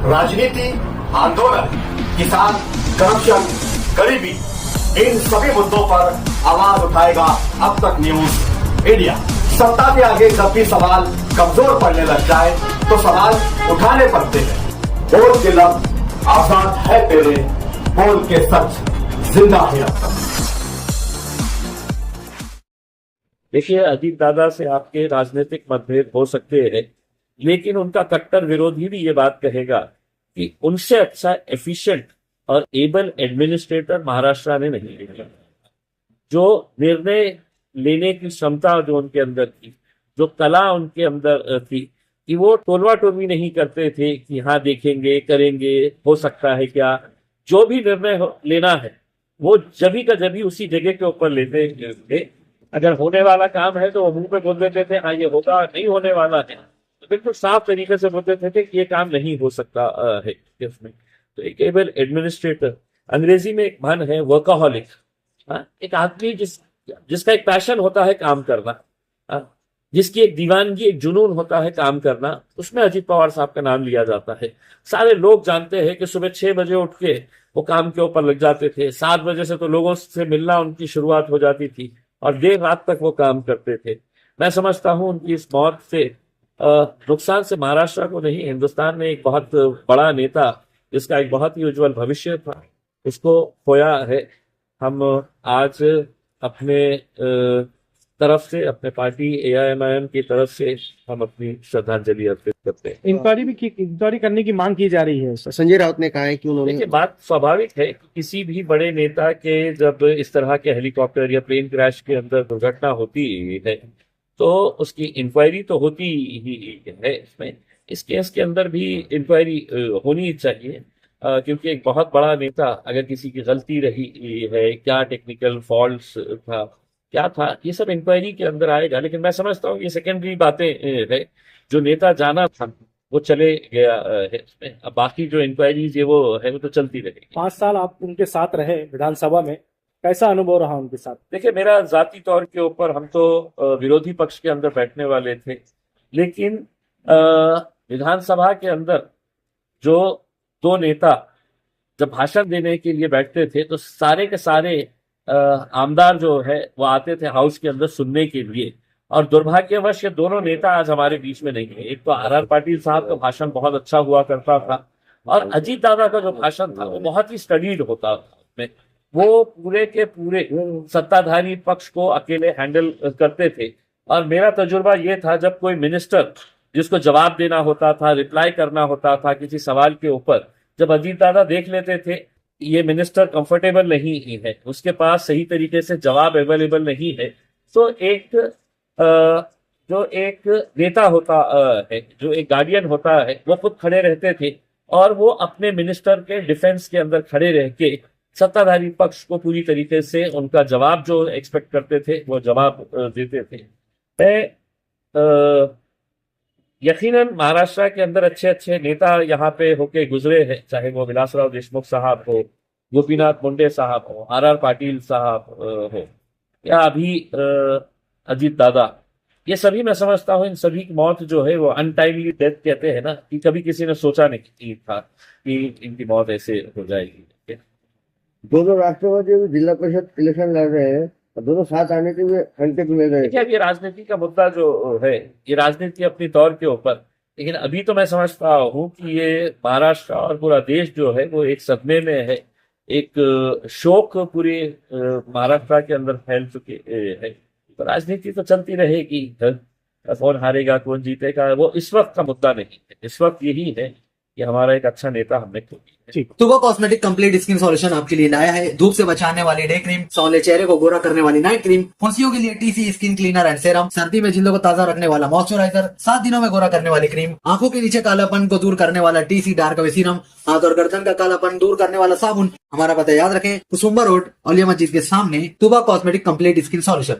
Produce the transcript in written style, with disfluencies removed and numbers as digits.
राजनीति, आंदोलन, किसान, करप्शन, गरीबी, इन सभी मुद्दों पर आवाज उठाएगा अब तक न्यूज इंडिया। सत्ता के आगे जब भी सवाल कमजोर पड़ने लग जाए तो सवाल उठाने पड़ते हैं। बोल के लब आजाद है तेरे, बोल के सच जिंदा है अब तक। देखिए, अजीत दादा से आपके राजनीतिक मतभेद हो सकते हैं, लेकिन उनका कट्टर विरोधी भी ये बात कहेगा कि उनसे अच्छा एफिशिएंट और एबल एडमिनिस्ट्रेटर महाराष्ट्र ने नहीं देखा। जो निर्णय लेने की क्षमता जो उनके अंदर थी, जो कला उनके अंदर थी कि वो टोलवा टोलवी नहीं करते थे कि हाँ देखेंगे, करेंगे, हो सकता है क्या। जो भी निर्णय लेना है वो जभी का जभी उसी जगह के ऊपर लेते थे। अगर होने वाला काम है तो वो मुंह पे बोल देते थे हाँ ये होगा, नहीं होने वाला है तो बिल्कुल साफ तरीके से बोलते थे कि ये काम नहीं हो सकता है इसमें। तो एक एबल एडमिनिस्ट्रेटर, अंग्रेजी में एक मन है वर्काहॉलिक, एक आदमी जिसका एक पैशन होता है काम करना, जिसकी एक दीवानगी, एक जुनून होता है काम करना, उसमें अजीत पवार साहब का नाम लिया जाता है। सारे लोग जानते हैं कि सुबह 6 बजे उठ के वो काम के ऊपर लग जाते थे। 7 बजे से तो लोगों से मिलना उनकी शुरुआत हो जाती थी और देर रात तक वो काम करते थे। मैं समझता हूं उनकी इस मौत से नुकसान से महाराष्ट्र को नहीं, हिंदुस्तान ने एक बहुत बड़ा नेता जिसका एक बहुत ही उज्जवल भविष्य था उसको खोया है। हम आज अपने तरफ से, अपने पार्टी AIMIM की तरफ से हम अपनी श्रद्धांजलि अर्पित करते हैं। इंक्वायरी करने की मांग की जा रही है। संजय राउत ने कहा है कि उन्होंने, देखिए बात स्वाभाविक है कि किसी भी बड़े नेता के जब इस तरह के हेलीकॉप्टर या प्लेन क्रैश के अंदर दुर्घटना होती है तो उसकी इंक्वायरी तो होती ही है। इसमें इस केस के अंदर भी इंक्वायरी होनी चाहिए, क्योंकि एक बहुत बड़ा नेता, अगर किसी की गलती रही है, क्या टेक्निकल फॉल्ट्स था, क्या था, ये सब इंक्वायरी के अंदर आएगा। लेकिन मैं समझता हूँ ये सेकेंडरी बातें है। जो नेता जाना था वो चले गया है इसमें। अब बाकी जो इंक्वायरीज है वो तो चलती रहेगी। 5 साल आप उनके साथ रहे विधानसभा में, कैसा अनुभव रहा उनके साथ? देखिए, मेरा जाती तौर के ऊपर, हम तो विरोधी पक्ष के अंदर बैठने वाले थे, लेकिन विधानसभा के अंदर जो 2 नेता जब भाषण देने के लिए बैठते थे तो सारे के सारे आमदार जो है वो आते थे हाउस के अंदर सुनने के लिए। और दुर्भाग्यवश ये दोनों नेता आज हमारे बीच में नहीं है। एक तो RR पाटिल साहब का भाषण बहुत अच्छा हुआ करता था और अजीत दादा का जो भाषण था वो बहुत ही स्टडीड होता था। वो पूरे के पूरे सत्ताधारी पक्ष को अकेले हैंडल करते थे। और मेरा तजुर्बा ये था, जब कोई मिनिस्टर जिसको जवाब देना होता था, रिप्लाई करना होता था किसी सवाल के ऊपर, जब अजीत दादा देख लेते थे ये मिनिस्टर कंफर्टेबल नहीं है, उसके पास सही तरीके से जवाब अवेलेबल नहीं है, तो जो एक नेता होता है, जो एक गार्डियन होता है, वो खुद खड़े रहते थे और वो अपने मिनिस्टर के डिफेंस के अंदर खड़े रह के सत्ताधारी पक्ष को पूरी तरीके से उनका जवाब जो एक्सपेक्ट करते थे वो जवाब देते थे। मैं यकीनन महाराष्ट्र के अंदर अच्छे अच्छे नेता यहाँ पे होके गुजरे हैं, चाहे वो विलासराव देशमुख साहब हो, गोपीनाथ मुंडे साहब हो, RR पाटिल साहब हो, या अभी अजीत दादा, ये सभी मैं समझता हूँ इन सभी की मौत जो है वो अनटाइमली डेथ कहते हैं ना, कि कभी किसी ने सोचा नहीं था कि इनकी मौत ऐसे हो जाएगी। दोनों राष्ट्रवादी जिला परिषद इलेक्शन लड़ रहे हैं और दोनों साथ आने के लिए संकेत मिल रहे हैं। ये राजनीति का मुद्दा जो है, ये राजनीति अपनी तौर के ऊपर, लेकिन अभी तो मैं समझता हूँ कि ये महाराष्ट्र और पूरा देश जो है वो एक सदमे में है। एक शोक पूरे महाराष्ट्र के अंदर फैल चुके है। तो राजनीति तो चलती रहेगी, कौन हारेगा कौन जीतेगा वो इस वक्त का मुद्दा नहीं है। इस वक्त यही है कि हमारा एक अच्छा नेता हमने खो दिया। तुबा कॉस्मेटिक कंप्लीट स्किन सॉल्यूशन आपके लिए लाया है धूप से बचाने वाली डे क्रीम, सौंदर्य चेहरे को गोरा करने वाली नाइट क्रीम, फुंसियों के लिए TC skin cleaner and serum, सर्दी में जिल्दों को ताजा रखने वाला मॉइस्चराइजर, 7 दिनों में गोरा करने वाली क्रीम, आंखों के नीचे कालापन को दूर करने वाला TC डार्क वे सीरम, हाथ और गर्दन का कालापन दूर करने वाला साबुन। हमारा पता याद रखें, कुसुम्बा रोड, औलिया मस्जिद के सामने, तुबा कॉस्मेटिक कंप्लीट स्किन सॉल्यूशन।